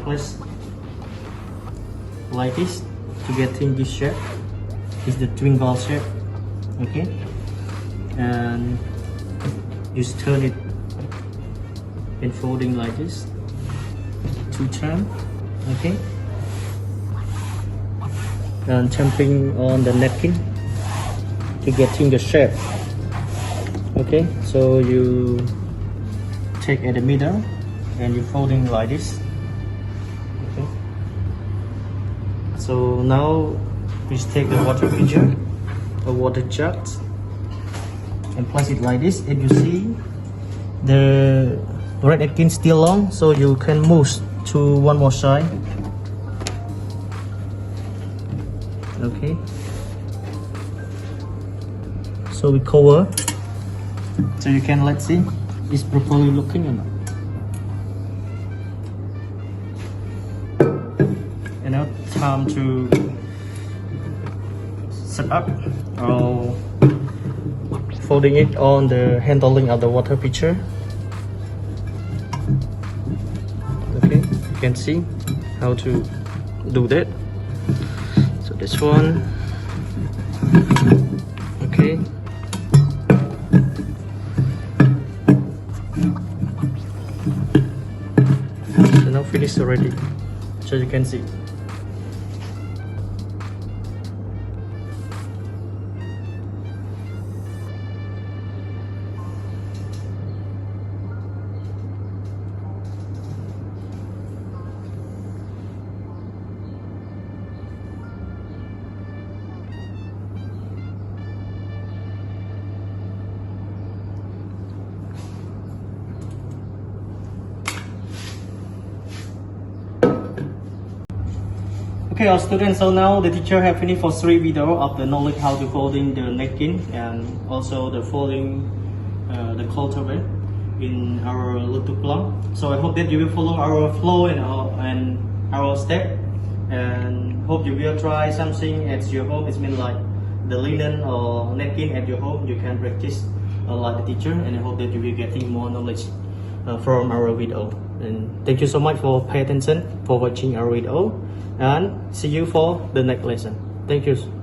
necklace like this to getting this shape. Is the twin ball shape, okay? And just turn it and folding like this, 2 turn, okay? And tapping on the napkin to getting the shape, okay? So you take at the middle and you folding like this, okay? So now we take the water pitcher or water jug and place it like this, and you see the red napkin still long, so you can move to one more side, okay? So we cover, so you can, let's see, is properly looking or not. And now time to set up or folding it on the handling of the water pitcher. Okay, you can see how to do that. So this one, okay. So now finished already, so you can see. Okay, our students, so now the teacher have finished for 3 videos of the knowledge how to folding the napkin and also the folding the cultivar in our YouTube blog. So I hope that you will follow our flow and our step, and hope you will try something at your home. It's mean like the linen or napkin at your home. You can practice like the teacher, and I hope that you will getting more knowledge from our video. And thank you so much for paying attention for watching our video, and see you for the next lesson. Thank you.